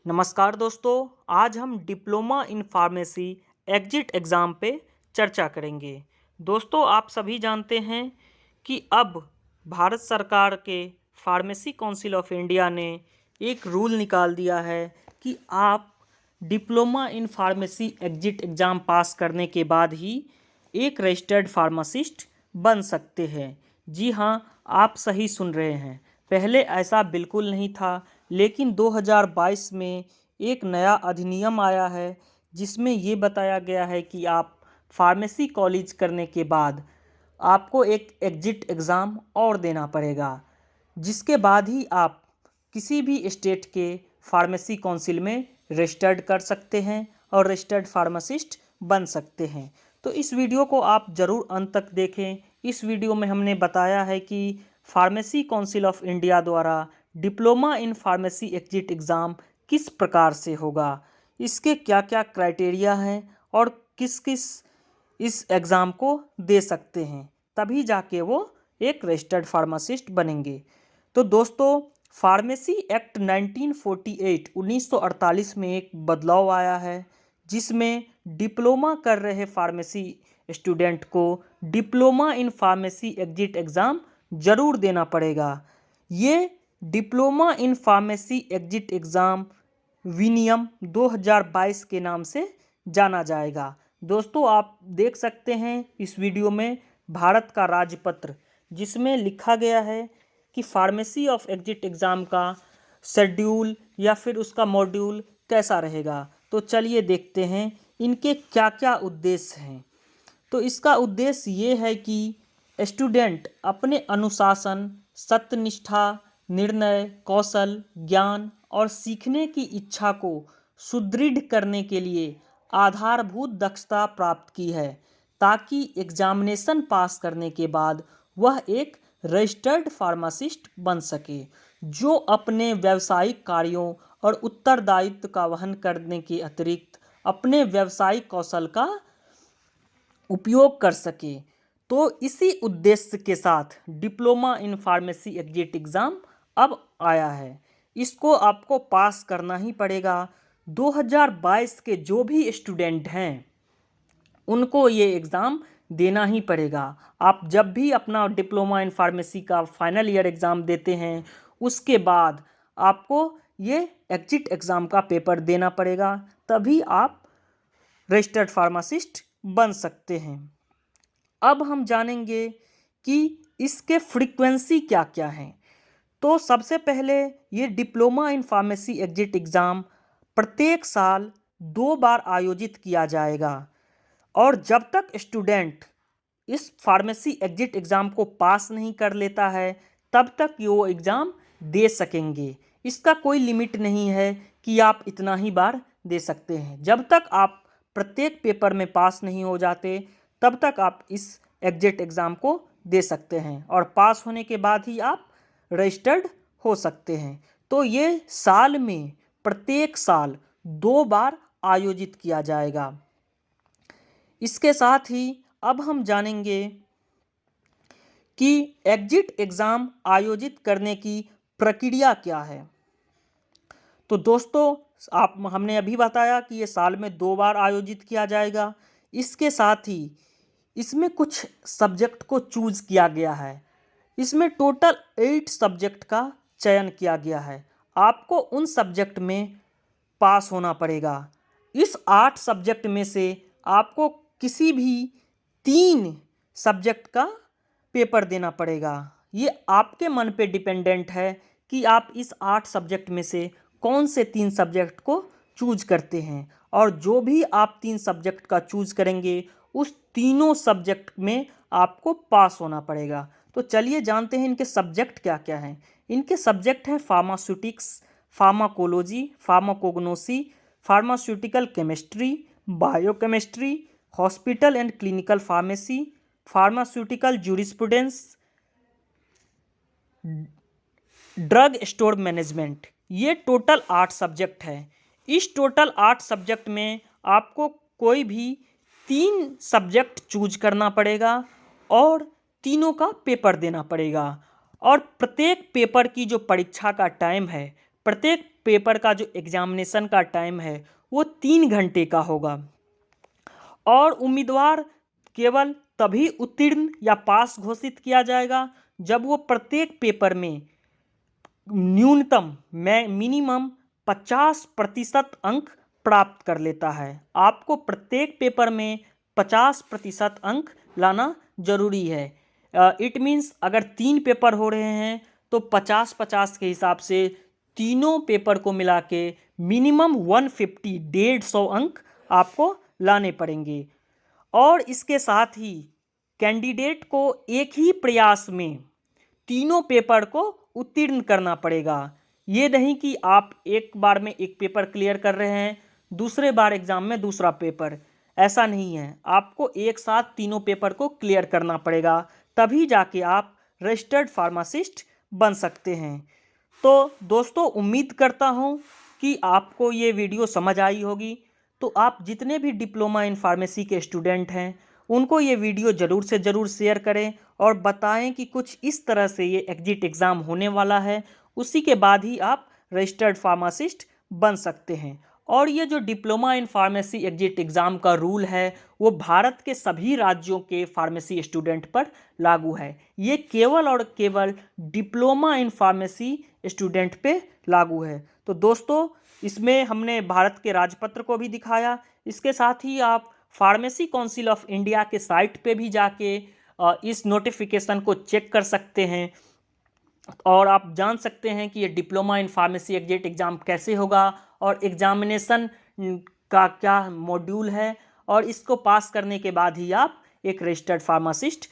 नमस्कार दोस्तों, आज हम diploma in pharmacy exit exam पे चर्चा करेंगे। दोस्तों, आप सभी जानते हैं कि अब भारत सरकार के फार्मेसी काउंसिल ऑफ इंडिया ने एक रूल निकाल दिया है कि आप diploma in pharmacy exit exam pass करने के बाद ही एक रजिस्टर्ड फार्मासिस्ट बन सकते हैं। जी हाँ, आप सही सुन रहे हैं। पहले ऐसा बिल्कुल नहीं था, लेकिन 2022 में एक नया अधिनियम आया है जिसमें ये बताया गया है कि आप फार्मेसी कॉलेज करने के बाद आपको एक एग्जिट एग्ज़ाम और देना पड़ेगा, जिसके बाद ही आप किसी भी स्टेट के फार्मेसी काउंसिल में रजिस्टर्ड कर सकते हैं और रजिस्टर्ड फार्मासिस्ट बन सकते हैं। तो इस वीडियो को आप ज़रूर अंत तक देखें। इस वीडियो में हमने बताया है कि फार्मेसी काउंसिल ऑफ इंडिया द्वारा diploma in pharmacy exit exam किस प्रकार से होगा, इसके क्या क्या क्राइटेरिया हैं और किस किस इस एग्ज़ाम को दे सकते हैं, तभी जाके वो एक रजिस्टर्ड फार्मासिस्ट बनेंगे। तो दोस्तों, फार्मेसी एक्ट 1948 में एक बदलाव आया है, जिसमें डिप्लोमा कर रहे फार्मेसी स्टूडेंट को diploma in pharmacy exit exam ज़रूर देना पड़ेगा। ये diploma in pharmacy exit exam विनियम 2022 के नाम से जाना जाएगा। दोस्तों, आप देख सकते हैं इस वीडियो में भारत का राजपत्र, जिसमें लिखा गया है कि फार्मेसी ऑफ एग्जिट एग्ज़ाम का शेड्यूल या फिर उसका मॉड्यूल कैसा रहेगा। तो चलिए देखते हैं इनके क्या क्या उद्देश्य हैं। तो इसका उद्देश्य ये है कि स्टूडेंट अपने अनुशासन, सत्यनिष्ठा, निर्णय कौशल, ज्ञान और सीखने की इच्छा को सुदृढ़ करने के लिए आधारभूत दक्षता प्राप्त की है, ताकि एग्जामिनेशन पास करने के बाद वह एक रजिस्टर्ड फार्मासिस्ट बन सके, जो अपने व्यावसायिक कार्यों और उत्तरदायित्व का वहन करने के अतिरिक्त अपने व्यावसायिक कौशल का उपयोग कर सके। तो इसी उद्देश्य के साथ diploma in pharmacy exit exam अब आया है। इसको आपको पास करना ही पड़ेगा। 2022 के जो भी स्टूडेंट हैं उनको ये एग्ज़ाम देना ही पड़ेगा। आप जब भी अपना डिप्लोमा इन फार्मेसी का फाइनल ईयर एग्ज़ाम देते हैं, उसके बाद आपको ये एग्जिट एग्ज़ाम का पेपर देना पड़ेगा, तभी आप रजिस्टर्ड फार्मासिस्ट बन सकते हैं। अब हम जानेंगे कि इसके फ्रीक्वेंसी क्या क्या हैं। तो सबसे पहले ये diploma in pharmacy exit exam प्रत्येक साल 2 बार आयोजित किया जाएगा, और जब तक स्टूडेंट इस फार्मेसी एग्जिट एग्ज़ाम को पास नहीं कर लेता है, तब तक ये वो एग्ज़ाम दे सकेंगे। इसका कोई लिमिट नहीं है कि आप इतना ही बार दे सकते हैं। जब तक आप प्रत्येक पेपर में पास नहीं हो जाते, तब तक आप इस एग्जिट एग्ज़ाम को दे सकते हैं, और पास होने के बाद ही आप रजिस्टर्ड हो सकते हैं। तो ये साल में प्रत्येक साल 2 बार आयोजित किया जाएगा। इसके साथ ही अब हम जानेंगे कि एग्जिट एग्ज़ाम आयोजित करने की प्रक्रिया क्या है। तो दोस्तों, हमने अभी बताया कि ये साल में 2 बार आयोजित किया जाएगा। इसके साथ ही इसमें कुछ सब्जेक्ट को चूज़ किया गया है। इसमें टोटल 8 सब्जेक्ट का चयन किया गया है। आपको उन सब्जेक्ट में पास होना पड़ेगा। इस 8 सब्जेक्ट में से आपको किसी भी 3 सब्जेक्ट का पेपर देना पड़ेगा। ये आपके मन पे डिपेंडेंट है कि आप इस 8 सब्जेक्ट में से कौन से 3 सब्जेक्ट को चूज करते हैं, और जो भी आप 3 सब्जेक्ट का चूज करेंगे, उस तीनों सब्जेक्ट में आपको पास होना पड़ेगा। तो चलिए जानते हैं इनके सब्जेक्ट क्या क्या हैं। इनके सब्जेक्ट हैं pharmaceutics, pharmacology, pharmacognosy, pharmaceutical chemistry, biochemistry, hospital and clinical pharmacy, pharmaceutical jurisprudence, drug store management. ये टोटल 8 सब्जेक्ट हैं। इस टोटल 8 सब्जेक्ट में आपको कोई भी 3 सब्जेक्ट चूज करना पड़ेगा और तीनों का पेपर देना पड़ेगा। और प्रत्येक पेपर की जो परीक्षा का टाइम है, प्रत्येक पेपर का जो एग्जामिनेशन का टाइम है वो 3 घंटे का होगा और उम्मीदवार केवल तभी उत्तीर्ण या पास घोषित किया जाएगा जब वो प्रत्येक पेपर में न्यूनतम मिनिमम 50% अंक प्राप्त कर लेता है। आपको प्रत्येक पेपर में 50% अंक लाना जरूरी है। इट मीन्स अगर 3 पेपर हो रहे हैं तो 50-50 के हिसाब से तीनों पेपर को मिला के मिनिमम 150 अंक आपको लाने पड़ेंगे। और इसके साथ ही कैंडिडेट को एक ही प्रयास में तीनों पेपर को उत्तीर्ण करना पड़ेगा। ये नहीं कि आप एक बार में एक पेपर क्लियर कर रहे हैं, दूसरे बार एग्जाम में दूसरा पेपर, ऐसा नहीं है। आपको एक साथ तीनों पेपर को क्लियर करना पड़ेगा, तभी जाके आप रजिस्टर्ड फार्मासिस्ट बन सकते हैं। तो दोस्तों, उम्मीद करता हूँ कि आपको ये वीडियो समझ आई होगी। तो आप जितने भी डिप्लोमा इन फार्मेसी के स्टूडेंट हैं उनको ये वीडियो ज़रूर से ज़रूर शेयर करें और बताएं कि कुछ इस तरह से ये एग्जिट एग्ज़ाम होने वाला है, उसी के बाद ही आप रजिस्टर्ड फार्मासिस्ट बन सकते हैं। और ये जो diploma in pharmacy exit exam का रूल है वो भारत के सभी राज्यों के फार्मेसी स्टूडेंट पर लागू है। ये केवल और केवल डिप्लोमा इन फार्मेसी स्टूडेंट पे लागू है। तो दोस्तों, इसमें हमने भारत के राजपत्र को भी दिखाया। इसके साथ ही आप फार्मेसी काउंसिल ऑफ इंडिया के साइट पे भी जाके इस नोटिफिकेशन को चेक कर सकते हैं और आप जान सकते हैं कि ये diploma in pharmacy exit exam कैसे होगा और एग्जामिनेशन का क्या मॉड्यूल है, और इसको पास करने के बाद ही आप एक रजिस्टर्ड फार्मासिस्ट